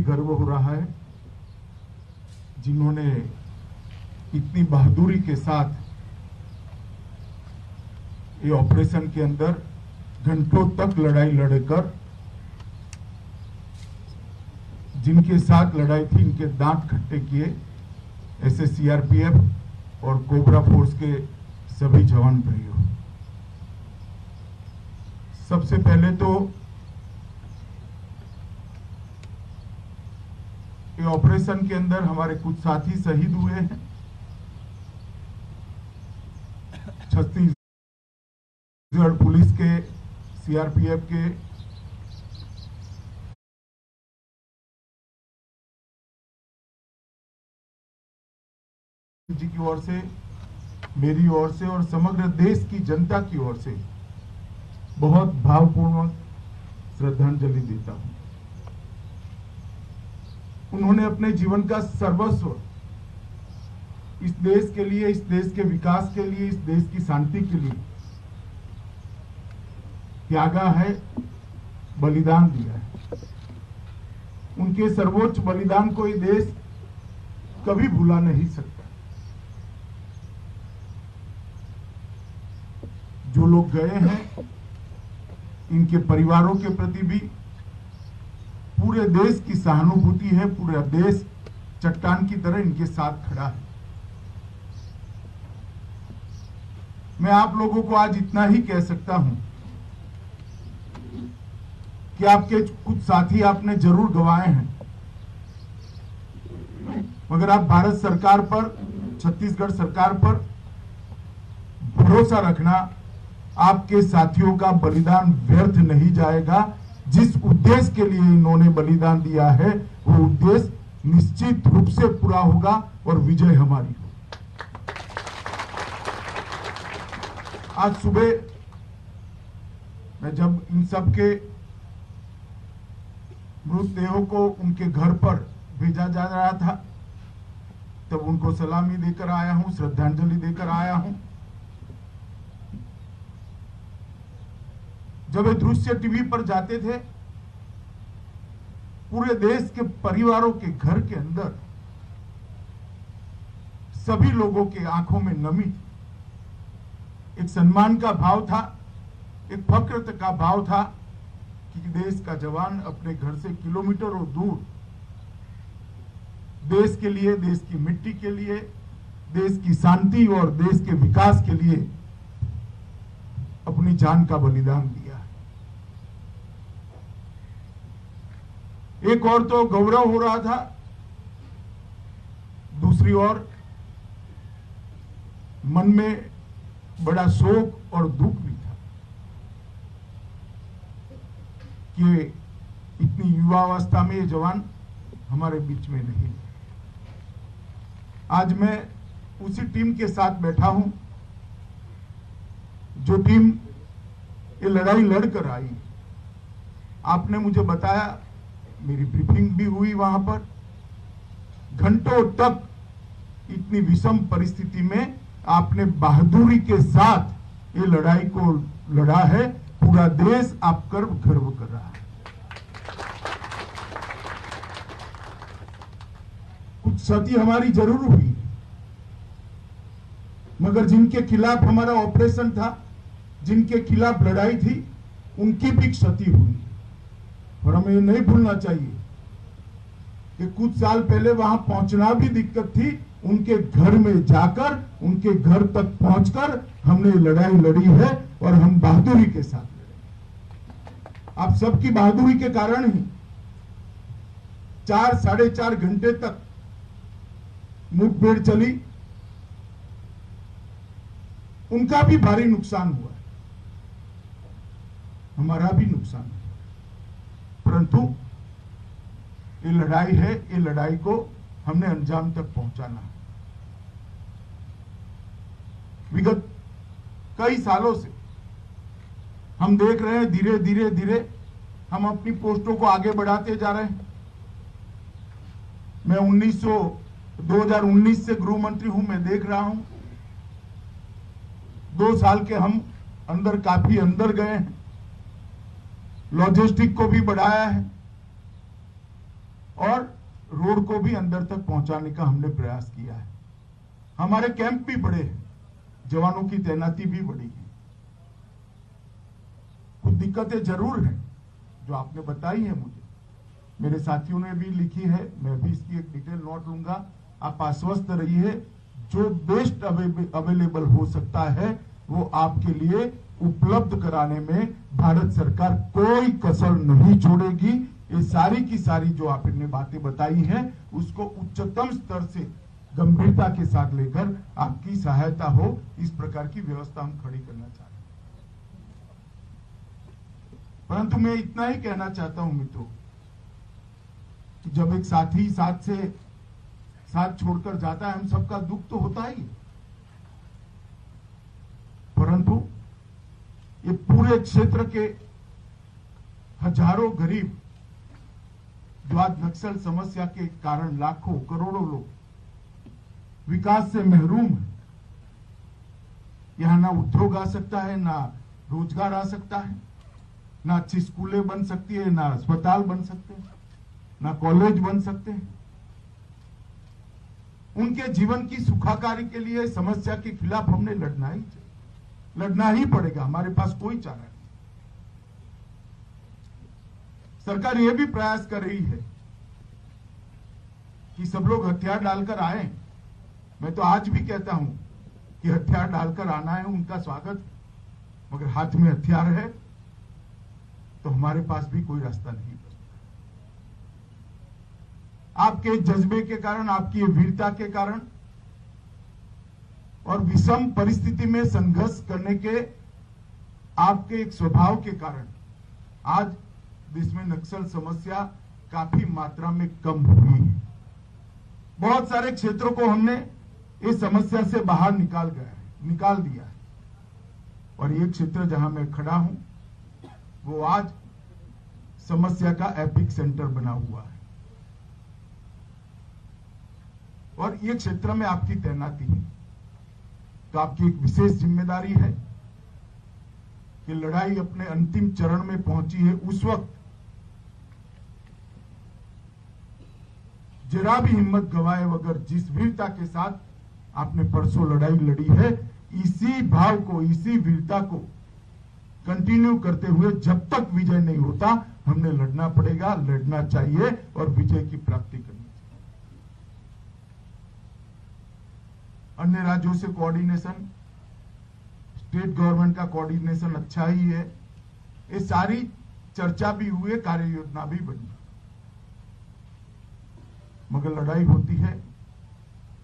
गर्व हो रहा है, जिन्होंने इतनी बहादुरी के साथ ये ऑपरेशन के अंदर घंटों तक लड़ाई लड़कर, जिनके साथ लड़ाई थी इनके दांत खट्टे किए ऐसे सीआरपीएफ और कोबरा फोर्स के सभी जवान भाइयों। सबसे पहले तो ये ऑपरेशन के अंदर हमारे कुछ साथी शहीद हुए हैं। छत्तीसगढ़ पुलिस के, सीआरपीएफ के जी की ओर से, मेरी ओर से और समग्र देश की जनता की ओर से बहुत भावपूर्वक श्रद्धांजलि देता हूं। उन्होंने अपने जीवन का सर्वस्व इस देश के लिए, इस देश के विकास के लिए, इस देश की शांति के लिए त्यागा है, बलिदान दिया है। उनके सर्वोच्च बलिदान को ये देश कभी भुला नहीं सकता। जो लोग गए हैं, इनके परिवारों के प्रति भी पूरे देश की सहानुभूति है। पूरा देश चट्टान की तरह इनके साथ खड़ा है। मैं आप लोगों को आज इतना ही कह सकता हूं कि आपके कुछ साथी आपने जरूर गंवाए हैं, मगर आप भारत सरकार पर, छत्तीसगढ़ सरकार पर भरोसा रखना, आपके साथियों का बलिदान व्यर्थ नहीं जाएगा। जिस उद्देश्य के लिए इन्होंने बलिदान दिया है वो उद्देश्य निश्चित रूप से पूरा होगा और विजय हमारी होगी। आज सुबह मैं जब इन सब के मृतदेहों को उनके घर पर भेजा जा रहा था, तब उनको सलामी देकर आया हूं, श्रद्धांजलि देकर आया हूं। जब ये दृश्य टीवी पर जाते थे, पूरे देश के परिवारों के घर के अंदर सभी लोगों के आंखों में नमी थी। एक सम्मान का भाव था, एक फक्र का भाव था कि देश का जवान अपने घर से किलोमीटरों दूर देश के लिए, देश की मिट्टी के लिए, देश की शांति और देश के विकास के लिए अपनी जान का बलिदान दिया। एक और तो गौरव हो रहा था, दूसरी ओर मन में बड़ा शोक और दुख भी था कि इतनी युवावस्था में ये जवान हमारे बीच में नहीं। आज मैं उसी टीम के साथ बैठा हूं जो टीम ये लड़ाई लड़कर आई। आपने मुझे बताया, मेरी ब्रीफिंग भी हुई वहां पर, घंटों तक इतनी विषम परिस्थिति में आपने बहादुरी के साथ ये लड़ाई को लड़ा है। पूरा देश आप पर गर्व कर रहा है। कुछ क्षति हमारी जरूर हुई, मगर जिनके खिलाफ हमारा ऑपरेशन था, जिनके खिलाफ लड़ाई थी, उनकी भी क्षति हुई। और हमें ये नहीं भूलना चाहिए कि कुछ साल पहले वहां पहुंचना भी दिक्कत थी। उनके घर में जाकर, उनके घर तक पहुंचकर हमने लड़ाई लड़ी है और हम बहादुरी के साथ लड़े। आप सबकी बहादुरी के कारण ही 4 साढ़े 4 घंटे तक मुठभेड़ चली। उनका भी भारी नुकसान हुआ, हमारा भी नुकसान हुआ, परंतु ये लड़ाई है, ये लड़ाई को हमने अंजाम तक पहुंचाना है। विगत कई सालों से हम देख रहे हैं, धीरे धीरे धीरे हम अपनी पोस्टों को आगे बढ़ाते जा रहे हैं। मैं 2019 से गृह मंत्री हूं, मैं देख रहा हूं 2 साल के हम अंदर काफी अंदर गए हैं, लॉजिस्टिक को भी बढ़ाया है, और रोड को भी अंदर तक पहुंचाने का हमने प्रयास किया है। हमारे कैंप भी बड़े हैं, जवानों की तैनाती भी बड़ी है। कुछ दिक्कतें जरूर हैं जो आपने बताई है मुझे, मेरे साथियों ने भी लिखी है, मैं भी इसकी एक डिटेल नोट लूंगा। आप आश्वस्त रहिए, जो बेस्ट अवेलेबल हो सकता है वो आपके लिए उपलब्ध कराने में भारत सरकार कोई कसर नहीं छोड़ेगी। ये सारी की सारी जो आपने बातें बताई हैं उसको उच्चतम स्तर से गंभीरता के साथ लेकर आपकी सहायता हो, इस प्रकार की व्यवस्था हम खड़ी करना चाहते हैं। परंतु मैं इतना ही कहना चाहता हूं मित्रों कि जब एक साथी साथ छोड़कर जाता है, हम सबका दुख तो होता ही है, परंतु ये पूरे क्षेत्र के हजारों गरीब जो आज नक्सल समस्या के कारण लाखों करोड़ों लोग विकास से महरूम है, यहां ना उद्योग आ सकता है, ना रोजगार आ सकता है, ना अच्छी स्कूलें बन सकती है, ना अस्पताल बन सकते हैं, ना कॉलेज बन सकते हैं। उनके जीवन की सुखाकारी के लिए समस्या के खिलाफ हमने लड़ना ही पड़ेगा, हमारे पास कोई चारा नहीं। सरकार यह भी प्रयास कर रही है कि सब लोग हथियार डालकर आए। मैं तो आज भी कहता हूं कि हथियार डालकर आना है, उनका स्वागत, मगर हाथ में हथियार है तो हमारे पास भी कोई रास्ता नहीं बचता। आपके जज्बे के कारण, आपकी वीरता के कारण और विषम परिस्थिति में संघर्ष करने के आपके एक स्वभाव के कारण आज देश में नक्सल समस्या काफी मात्रा में कम हुई है। बहुत सारे क्षेत्रों को हमने इस समस्या से बाहर निकाल दिया है और ये क्षेत्र जहां मैं खड़ा हूं वो आज समस्या का एपिक सेंटर बना हुआ है और ये क्षेत्र में आपकी तैनाती है, तो आपकी एक विशेष जिम्मेदारी है कि लड़ाई अपने अंतिम चरण में पहुंची है। उस वक्त जरा भी हिम्मत गवाए बगैर जिस वीरता के साथ आपने परसों लड़ाई लड़ी है, इसी भाव को, इसी वीरता को कंटिन्यू करते हुए जब तक विजय नहीं होता हमने लड़ना पड़ेगा, लड़ना चाहिए और विजय की प्राप्ति करनी चाहिए। अन्य राज्यों से कोऑर्डिनेशन, स्टेट गवर्नमेंट का कोऑर्डिनेशन अच्छा ही है, ये सारी चर्चा भी हुई है, कार्य योजना भी बनी, मगर लड़ाई होती है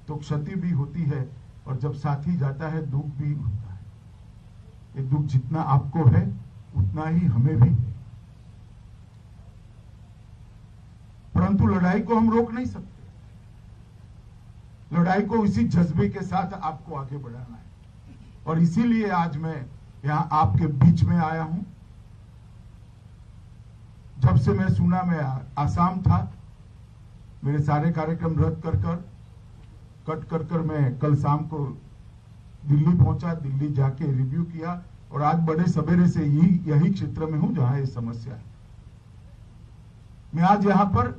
तो क्षति भी होती है और जब साथी जाता है दुख भी होता है। ये दुख जितना आपको है उतना ही हमें भी है, परंतु लड़ाई को हम रोक नहीं सकते। लड़ाई को इसी जज्बे के साथ आपको आगे बढ़ाना है और इसीलिए आज मैं यहां आपके बीच में आया हूं। जब से मैं सुना, मैं आसाम था, मेरे सारे कार्यक्रम रद्द कट कर मैं कल शाम को दिल्ली पहुंचा, दिल्ली जाके रिव्यू किया और आज बड़े सवेरे से यही क्षेत्र में हूं जहां ये समस्या है। मैं आज यहां पर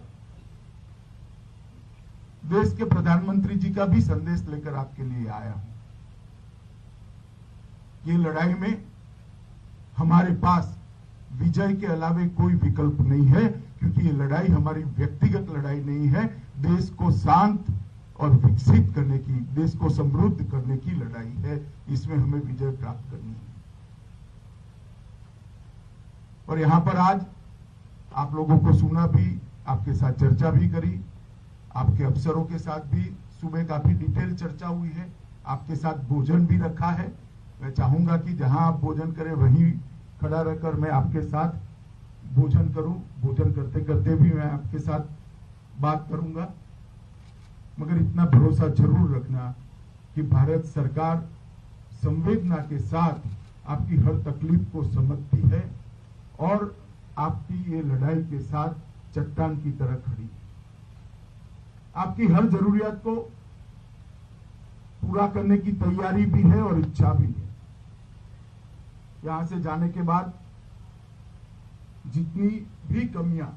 देश के प्रधानमंत्री जी का भी संदेश लेकर आपके लिए आया हूं। ये लड़ाई में हमारे पास विजय के अलावे कोई विकल्प नहीं है, क्योंकि ये लड़ाई हमारी व्यक्तिगत लड़ाई नहीं है, देश को शांत और विकसित करने की, देश को समृद्ध करने की लड़ाई है। इसमें हमें विजय प्राप्त करनी है और यहां पर आज आप लोगों को सुना भी, आपके साथ चर्चा भी करी, आपके अफसरों के साथ भी सुबह काफी डिटेल चर्चा हुई है, आपके साथ भोजन भी रखा है। मैं चाहूंगा कि जहां आप भोजन करें वहीं खड़ा रहकर मैं आपके साथ भोजन करूं, भोजन करते करते भी मैं आपके साथ बात करूंगा, मगर इतना भरोसा जरूर रखना कि भारत सरकार संवेदना के साथ आपकी हर तकलीफ को समझती है और आपकी ये लड़ाई के साथ चट्टान की तरह खड़ी है। आपकी हर जरूरियत को पूरा करने की तैयारी भी है और इच्छा भी है। यहां से जाने के बाद जितनी भी कमियां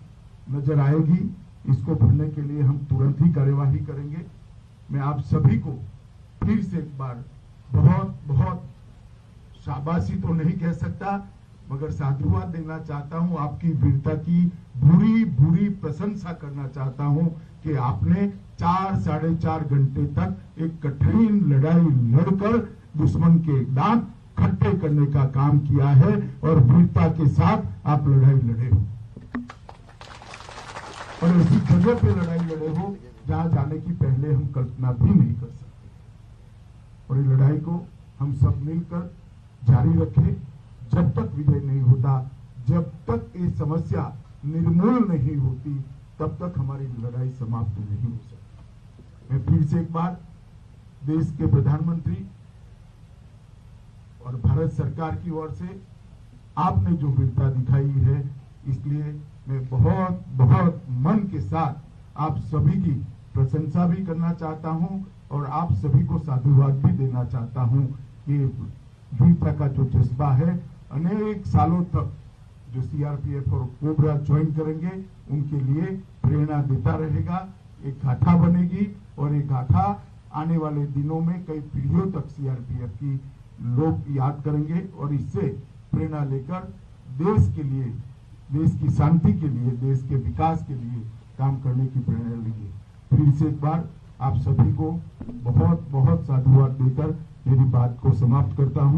नजर आएगी, इसको भरने के लिए हम तुरंत ही कार्यवाही करेंगे। मैं आप सभी को फिर से एक बार बहुत बहुत शाबाशी तो नहीं कह सकता, मगर साधुवाद देना चाहता हूं, आपकी वीरता की बुरी बुरी प्रशंसा करना चाहता हूं कि आपने 4-4.5 घंटे तक एक कठिन लड़ाई लड़कर दुश्मन के दांत खट्टे करने का काम किया है और वीरता के साथ आप लड़ाई लड़े हो और ऐसी जगह पे लड़ाई लड़े हो जहां जाने की पहले हम कल्पना भी नहीं कर सकते। और ये लड़ाई को हम सब मिलकर जारी रखें जब तक विजय नहीं होता, जब तक ये समस्या निर्मूल नहीं होती, तब तक हमारी लड़ाई समाप्त नहीं हो सकती। मैं फिर से एक बार देश के प्रधानमंत्री और भारत सरकार की ओर से आपने जो वीरता दिखाई है, इसलिए मैं बहुत बहुत मन के साथ आप सभी की प्रशंसा भी करना चाहता हूं और आप सभी को साधुवाद भी देना चाहता हूं कि वीरता का जो जज्बा है अनेक सालों तक जो सीआरपीएफ और कोबरा ज्वाइन करेंगे उनके लिए प्रेरणा देता रहेगा। एक गाथा बनेगी और एक गाथा आने वाले दिनों में कई पीढ़ियों तक सीआरपीएफ की लोग याद करेंगे और इससे प्रेरणा लेकर देश के लिए, देश की शांति के लिए, देश के विकास के लिए काम करने की प्रेरणा लेंगे। फिर से एक बार आप सभी को बहुत बहुत साधुवाद देकर मेरी बात को समाप्त करता हूं।